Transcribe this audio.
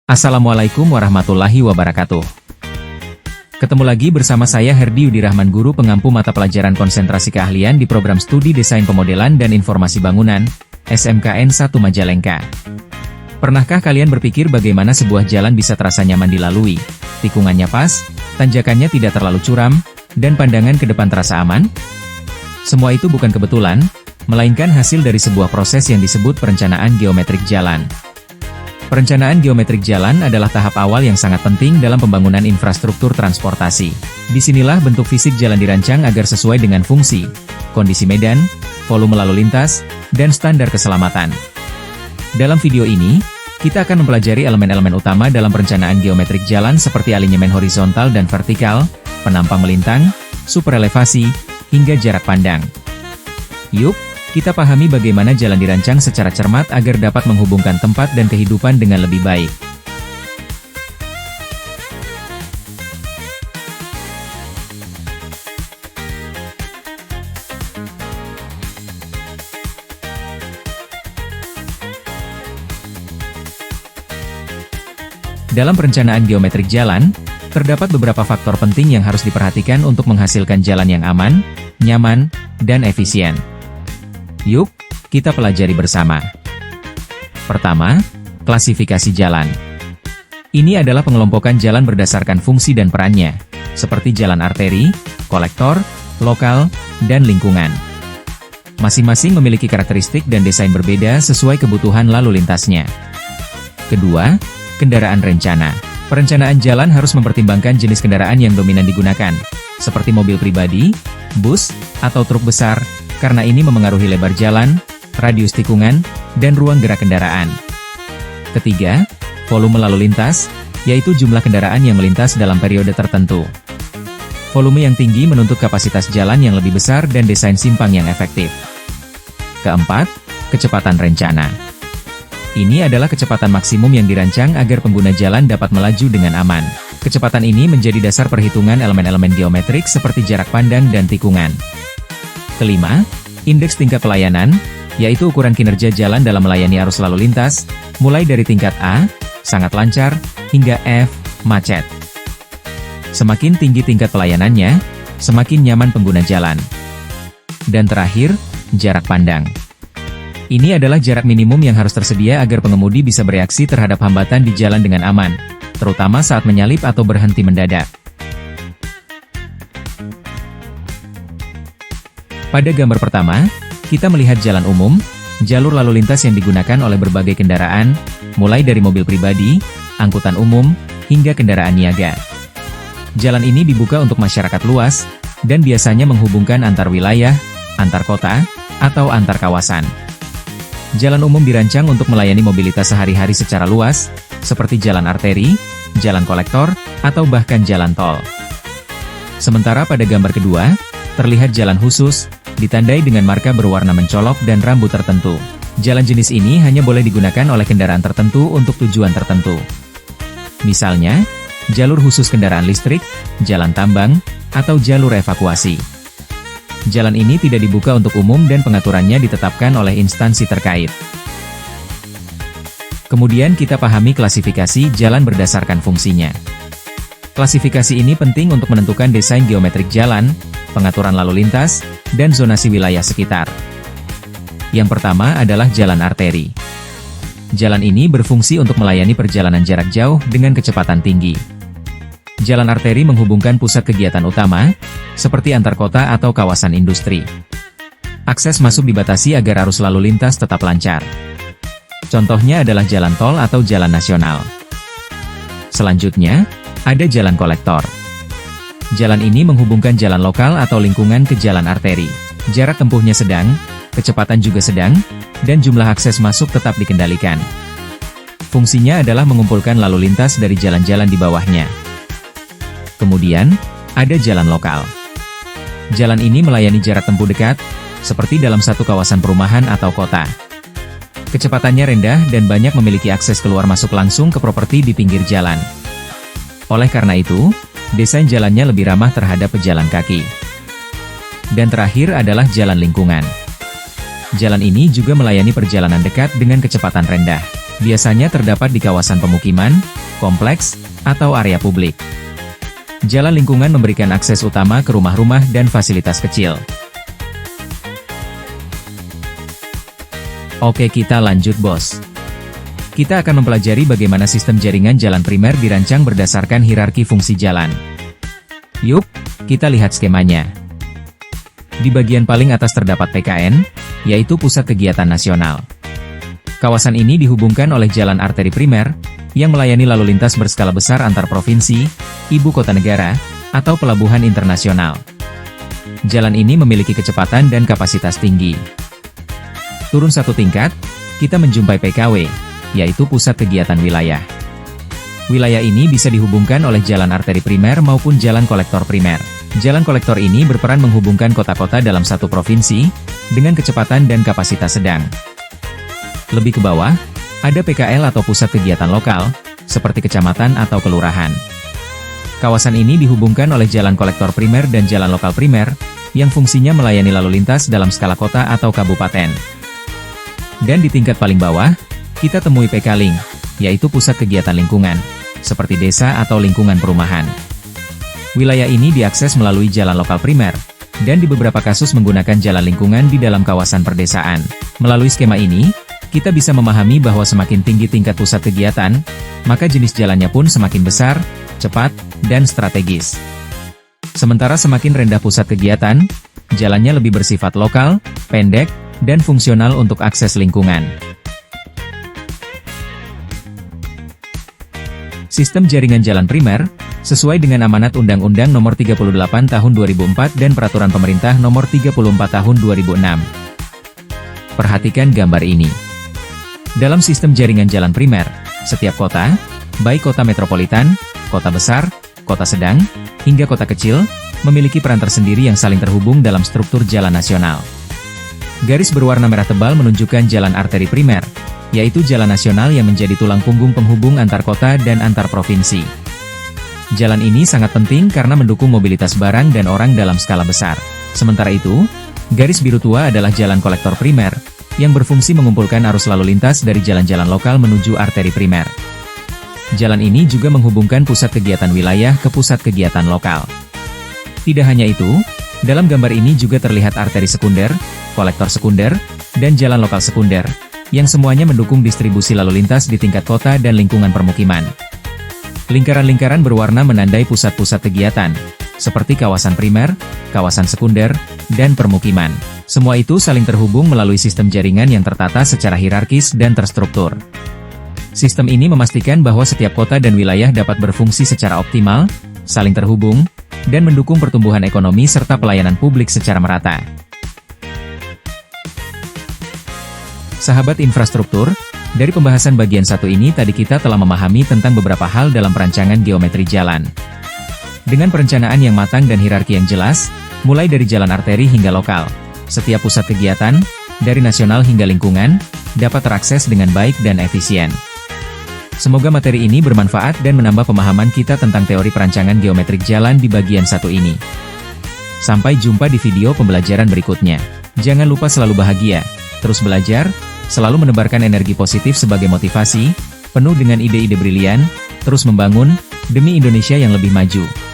Assalamualaikum warahmatullahi wabarakatuh. Ketemu lagi bersama saya Herdi Yudirahman, guru pengampu mata pelajaran konsentrasi keahlian di program studi Desain Pemodelan dan Informasi Bangunan, SMKN 1 Majalengka. Pernahkah kalian berpikir bagaimana sebuah jalan bisa terasa nyaman dilalui, tikungannya pas, tanjakannya tidak terlalu curam, dan pandangan ke depan terasa aman? Semua itu bukan kebetulan, melainkan hasil dari sebuah proses yang disebut perencanaan geometrik jalan. Perencanaan geometrik jalan adalah tahap awal yang sangat penting dalam pembangunan infrastruktur transportasi. Disinilah bentuk fisik jalan dirancang agar sesuai dengan fungsi, kondisi medan, volume lalu lintas, dan standar keselamatan. Dalam video ini, kita akan mempelajari elemen-elemen utama dalam perencanaan geometrik jalan seperti alinyemen horizontal dan vertikal, penampang melintang, superelevasi, hingga jarak pandang. Yuk, kita pahami bagaimana jalan dirancang secara cermat agar dapat menghubungkan tempat dan kehidupan dengan lebih baik. Dalam perencanaan geometrik jalan, terdapat beberapa faktor penting yang harus diperhatikan untuk menghasilkan jalan yang aman, nyaman, dan efisien. Yuk, kita pelajari bersama. Pertama, klasifikasi jalan. Ini adalah pengelompokan jalan berdasarkan fungsi dan perannya, seperti jalan arteri, kolektor, lokal, dan lingkungan. Masing-masing memiliki karakteristik dan desain berbeda sesuai kebutuhan lalu lintasnya. Kedua, kendaraan rencana. Perencanaan jalan harus mempertimbangkan jenis kendaraan yang dominan digunakan, seperti mobil pribadi, bus, atau truk besar, karena ini memengaruhi lebar jalan, radius tikungan, dan ruang gerak kendaraan. Ketiga, volume lalu lintas, yaitu jumlah kendaraan yang melintas dalam periode tertentu. Volume yang tinggi menuntut kapasitas jalan yang lebih besar dan desain simpang yang efektif. Keempat, kecepatan rencana. Ini adalah kecepatan maksimum yang dirancang agar pengguna jalan dapat melaju dengan aman. Kecepatan ini menjadi dasar perhitungan elemen-elemen geometrik seperti jarak pandang dan tikungan. Kelima, indeks tingkat pelayanan, yaitu ukuran kinerja jalan dalam melayani arus lalu lintas, mulai dari tingkat A, sangat lancar, hingga F, macet. Semakin tinggi tingkat pelayanannya, semakin nyaman pengguna jalan. Dan terakhir, jarak pandang. Ini adalah jarak minimum yang harus tersedia agar pengemudi bisa bereaksi terhadap hambatan di jalan dengan aman, terutama saat menyalip atau berhenti mendadak. Pada gambar pertama, kita melihat jalan umum, jalur lalu lintas yang digunakan oleh berbagai kendaraan, mulai dari mobil pribadi, angkutan umum, hingga kendaraan niaga. Jalan ini dibuka untuk masyarakat luas, dan biasanya menghubungkan antar wilayah, antar kota, atau antar kawasan. Jalan umum dirancang untuk melayani mobilitas sehari-hari secara luas, seperti jalan arteri, jalan kolektor, atau bahkan jalan tol. Sementara pada gambar kedua, terlihat jalan khusus, ditandai dengan marka berwarna mencolok dan rambu tertentu. Jalan jenis ini hanya boleh digunakan oleh kendaraan tertentu untuk tujuan tertentu. Misalnya, jalur khusus kendaraan listrik, jalan tambang, atau jalur evakuasi. Jalan ini tidak dibuka untuk umum dan pengaturannya ditetapkan oleh instansi terkait. Kemudian kita pahami klasifikasi jalan berdasarkan fungsinya. Klasifikasi ini penting untuk menentukan desain geometrik jalan, pengaturan lalu lintas, dan zonasi wilayah sekitar. Yang pertama adalah jalan arteri. Jalan ini berfungsi untuk melayani perjalanan jarak jauh dengan kecepatan tinggi. Jalan arteri menghubungkan pusat kegiatan utama, seperti antar kota atau kawasan industri. Akses masuk dibatasi agar arus lalu lintas tetap lancar. Contohnya adalah jalan tol atau jalan nasional. Selanjutnya, ada jalan kolektor. Jalan ini menghubungkan jalan lokal atau lingkungan ke jalan arteri. Jarak tempuhnya sedang, kecepatan juga sedang, dan jumlah akses masuk tetap dikendalikan. Fungsinya adalah mengumpulkan lalu lintas dari jalan-jalan di bawahnya. Kemudian, ada jalan lokal. Jalan ini melayani jarak tempuh dekat, seperti dalam satu kawasan perumahan atau kota. Kecepatannya rendah dan banyak memiliki akses keluar masuk langsung ke properti di pinggir jalan. Oleh karena itu, desain jalannya lebih ramah terhadap pejalan kaki. Dan terakhir adalah jalan lingkungan. Jalan ini juga melayani perjalanan dekat dengan kecepatan rendah. Biasanya terdapat di kawasan pemukiman, kompleks, atau area publik. Jalan lingkungan memberikan akses utama ke rumah-rumah dan fasilitas kecil. Oke, kita lanjut bos. Kita akan mempelajari bagaimana sistem jaringan jalan primer dirancang berdasarkan hierarki fungsi jalan. Yuk, kita lihat skemanya. Di bagian paling atas terdapat PKN, yaitu Pusat Kegiatan Nasional. Kawasan ini dihubungkan oleh jalan arteri primer, yang melayani lalu lintas berskala besar antar provinsi, ibu kota negara, atau pelabuhan internasional. Jalan ini memiliki kecepatan dan kapasitas tinggi. Turun satu tingkat, kita menjumpai PKW, yaitu Pusat Kegiatan Wilayah. Wilayah ini bisa dihubungkan oleh jalan arteri primer maupun jalan kolektor primer. Jalan kolektor ini berperan menghubungkan kota-kota dalam satu provinsi, dengan kecepatan dan kapasitas sedang. Lebih ke bawah, ada PKL atau Pusat Kegiatan Lokal, seperti kecamatan atau kelurahan. Kawasan ini dihubungkan oleh jalan kolektor primer dan jalan lokal primer, yang fungsinya melayani lalu lintas dalam skala kota atau kabupaten. Dan di tingkat paling bawah, kita temui PKLINK, yaitu Pusat Kegiatan Lingkungan, seperti desa atau lingkungan perumahan. Wilayah ini diakses melalui jalan lokal primer, dan di beberapa kasus menggunakan jalan lingkungan di dalam kawasan perdesaan. Melalui skema ini, kita bisa memahami bahwa semakin tinggi tingkat pusat kegiatan, maka jenis jalannya pun semakin besar, cepat, dan strategis. Sementara semakin rendah pusat kegiatan, jalannya lebih bersifat lokal, pendek, dan fungsional untuk akses lingkungan. Sistem jaringan jalan primer, sesuai dengan amanat Undang-Undang Nomor 38 Tahun 2004 dan Peraturan Pemerintah Nomor 34 Tahun 2006. Perhatikan gambar ini. Dalam sistem jaringan jalan primer, setiap kota, baik kota metropolitan, kota besar, kota sedang, hingga kota kecil, memiliki peran tersendiri yang saling terhubung dalam struktur jalan nasional. Garis berwarna merah tebal menunjukkan jalan arteri primer, yaitu jalan nasional yang menjadi tulang punggung penghubung antar kota dan antar provinsi. Jalan ini sangat penting karena mendukung mobilitas barang dan orang dalam skala besar. Sementara itu, garis biru tua adalah jalan kolektor primer, yang berfungsi mengumpulkan arus lalu lintas dari jalan-jalan lokal menuju arteri primer. Jalan ini juga menghubungkan pusat kegiatan wilayah ke pusat kegiatan lokal. Tidak hanya itu, dalam gambar ini juga terlihat arteri sekunder, kolektor sekunder, dan jalan lokal sekunder, yang semuanya mendukung distribusi lalu lintas di tingkat kota dan lingkungan permukiman. Lingkaran-lingkaran berwarna menandai pusat-pusat kegiatan, seperti kawasan primer, kawasan sekunder, dan permukiman. Semua itu saling terhubung melalui sistem jaringan yang tertata secara hierarkis dan terstruktur. Sistem ini memastikan bahwa setiap kota dan wilayah dapat berfungsi secara optimal, saling terhubung, dan mendukung pertumbuhan ekonomi serta pelayanan publik secara merata. Sahabat infrastruktur, dari pembahasan bagian satu ini tadi kita telah memahami tentang beberapa hal dalam perancangan geometri jalan. Dengan perencanaan yang matang dan hierarki yang jelas, mulai dari jalan arteri hingga lokal, setiap pusat kegiatan, dari nasional hingga lingkungan, dapat terakses dengan baik dan efisien. Semoga materi ini bermanfaat dan menambah pemahaman kita tentang teori perancangan geometrik jalan di bagian satu ini. Sampai jumpa di video pembelajaran berikutnya. Jangan lupa selalu bahagia, terus belajar, selalu menebarkan energi positif sebagai motivasi, penuh dengan ide-ide brilian, terus membangun, demi Indonesia yang lebih maju.